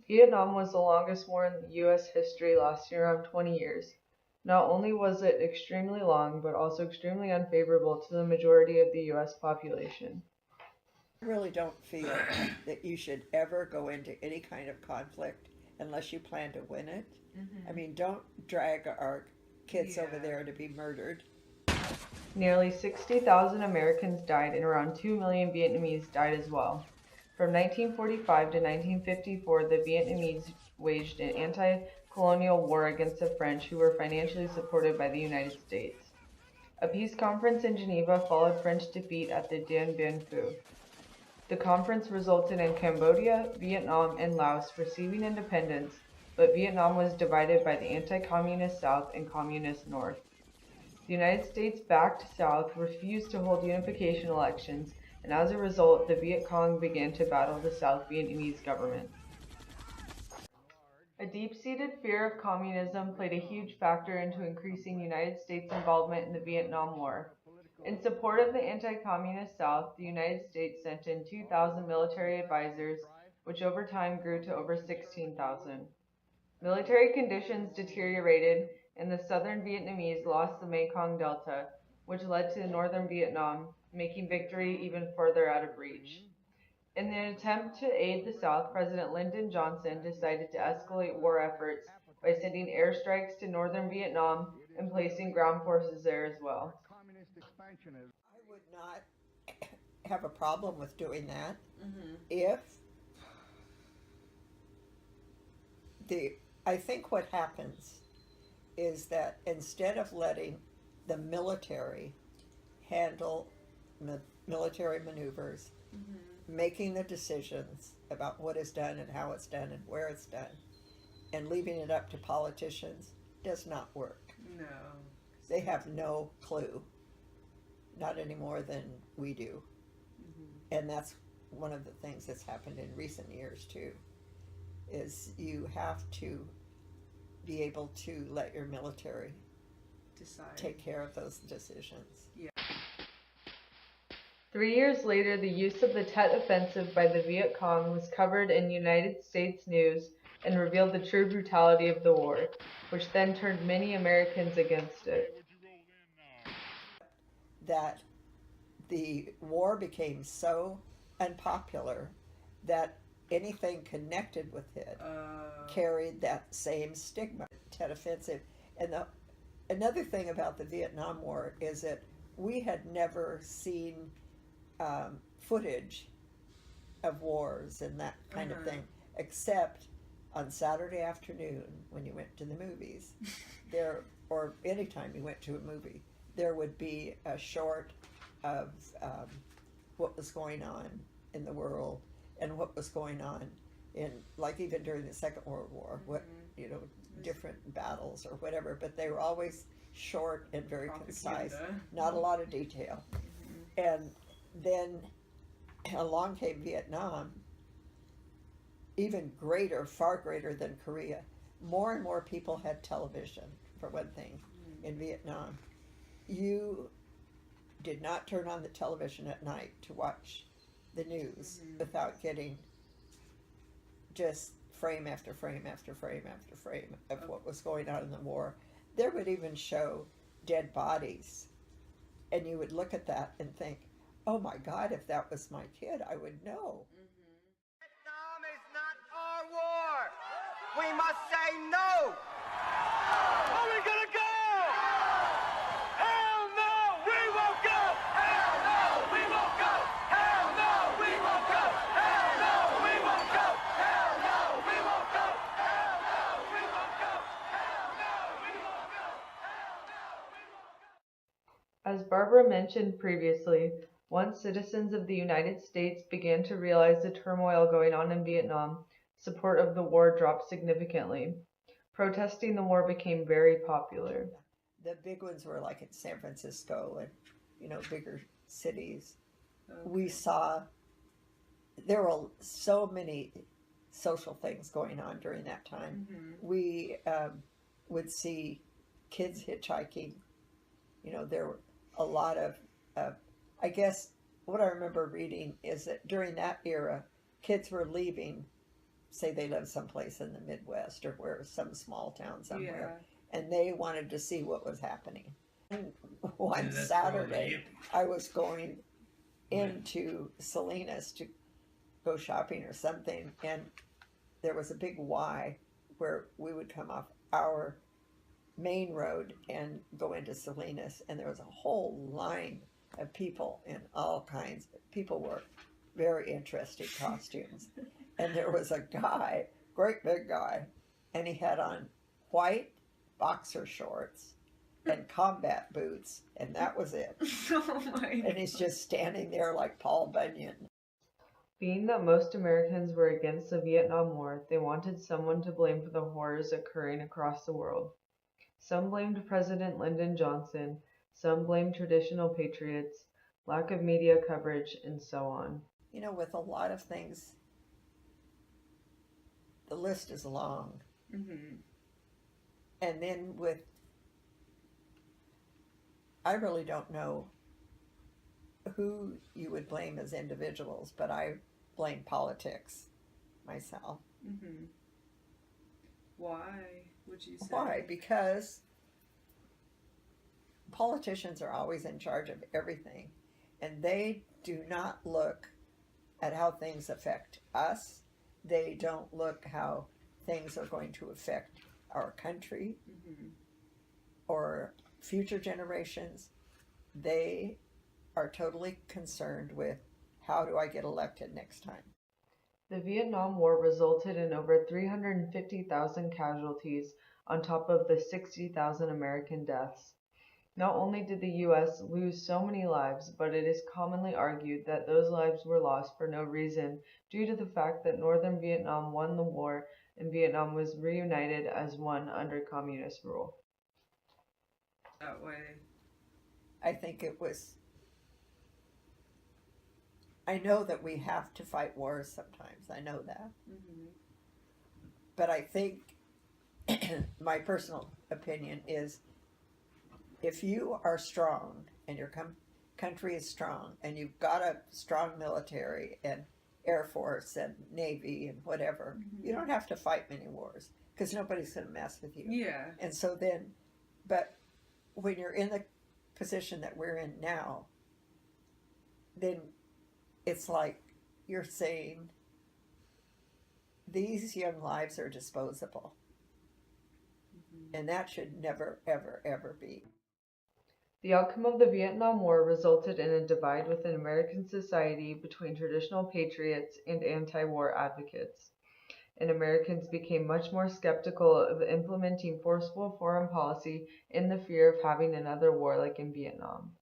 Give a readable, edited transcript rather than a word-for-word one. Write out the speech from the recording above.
Vietnam was the longest war in U.S. history, lasting around 20 years. Not only was it extremely long, but also extremely unfavorable to the majority of the U.S. population. I really don't feel that you should ever go into any kind of conflict unless you plan to win it. I Mhm. mean, don't drag our kids over Yeah. there to be murdered. Nearly 60,000 Americans died and around 2 million Vietnamese died as well. From 1945 to 1954, the Vietnamese waged an anti-colonial war against the French, who were financially supported by the United States. A peace conference in Geneva followed French defeat at the Dien Bien Phu. The conference resulted in Cambodia, Vietnam, and Laos receiving independence, but Vietnam was divided by the anti-communist South and communist North. The United States-backed South refused to hold unification elections, and as a result, the Viet Cong began to battle the South Vietnamese government. A deep-seated fear of communism played a huge factor into increasing United States involvement in the Vietnam War. In support of the anti-communist South, the United States sent in 2,000 military advisors, which over time grew to over 16,000. Military conditions deteriorated, and the southern Vietnamese lost the Mekong Delta, which led to northern Vietnam making victory even further out of reach. In an attempt to aid the South, President Lyndon Johnson decided to escalate war efforts by sending airstrikes to northern Vietnam and placing ground forces there as well. I would not have a problem with doing that Mm-hmm. if the I think what happens is that instead of letting the military handle military maneuvers, Mm-hmm. making the decisions about what is done and how it's done and where it's done, and leaving it up to politicians does not work. No. They have no clue, not any more than we do. Mm-hmm. And that's one of the things that's happened in recent years too, is you have to be able to let your military Decide. take care of those decisions. Yeah. 3 years later, the use of the Tet Offensive by the Viet Cong was covered in United States news and revealed the true brutality of the war, which then turned many Americans against it. That the war became so unpopular that anything connected with it carried that same stigma. Tet Offensive. And another thing about the Vietnam War is that we had never seen footage of wars and that kind of thing, except on Saturday afternoon when you went to the movies, there or anytime you went to a movie, there would be a short of what was going on in the world and what was going on in, like, even during the Second World War, what, you know, different battles or whatever, but they were always short and very concise, not a lot of detail. And then along came Vietnam, even greater, far greater than Korea. More and more people had television, for one thing, in Vietnam. You did not turn on the television at night to watch the news without getting just frame after frame after frame after frame of what was going on in the war. There would even show dead bodies, and you would look at that and think, oh my God, if that was my kid, I would know. Vietnam is not our war. We must say no. Are we gonna go? Hell no, we won't go. Hell no, we won't go. Hell no, we won't go. Hell no, we won't go. Hell no, we won't go. Hell no, we won't go. Hell no, we won't go. Hell no, we won't go. As Barbara mentioned previously, once citizens of the United States began to realize the turmoil going on in Vietnam, support of the war dropped significantly. Protesting the war became very popular. The big ones were like in San Francisco and, you know, bigger cities. We saw there were so many social things going on during that time. We would see kids hitchhiking. You know, there were a lot of, I guess what I remember reading is that during that era, kids were leaving say they live someplace in the Midwest or where some small town somewhere, and they wanted to see what was happening. And one Saturday, I was going into Salinas to go shopping or something, and there was a big Y where we would come off our main road and go into Salinas, and there was a whole line of people in all kinds. People wore very interesting costumes, and there was a guy, great big guy, and he had on white boxer shorts and combat boots, and that was it. Oh my And he's just standing there like Paul Bunyan. Being that most Americans were against the Vietnam War, they wanted someone to blame for the horrors occurring across the world. Some blamed President Lyndon Johnson, some blamed traditional patriots, lack of media coverage, and so on. You know, with a lot of things, the list is long. Mm-hmm. And then I really don't know who you would blame as individuals, but I blame politics myself. Mm-hmm. Why would you say? Why? Because politicians are always in charge of everything, and they do not look at how things affect us. They don't look how things are going to affect our country Mm-hmm. or future generations. They are totally concerned with how do I get elected next time. The Vietnam War resulted in over 350,000 casualties on top of the 60,000 American deaths. Not only did the U.S. lose so many lives, but it is commonly argued that those lives were lost for no reason due to the fact that Northern Vietnam won the war and Vietnam was reunited as one under communist rule. That way. I think it was. I know that we have to fight wars sometimes. I know that. Mm-hmm. But I think my personal opinion is if you are strong and your country is strong and you've got a strong military and Air Force and Navy and whatever, Mm-hmm. you don't have to fight many wars because nobody's going to mess with you. Yeah. And so then, but when you're in the position that we're in now, then it's like you're saying these young lives are disposable. Mm-hmm. And that should never, ever, ever be. The outcome of the Vietnam War resulted in a divide within American society between traditional patriots and anti-war advocates, and Americans became much more skeptical of implementing forceful foreign policy in the fear of having another war like in Vietnam.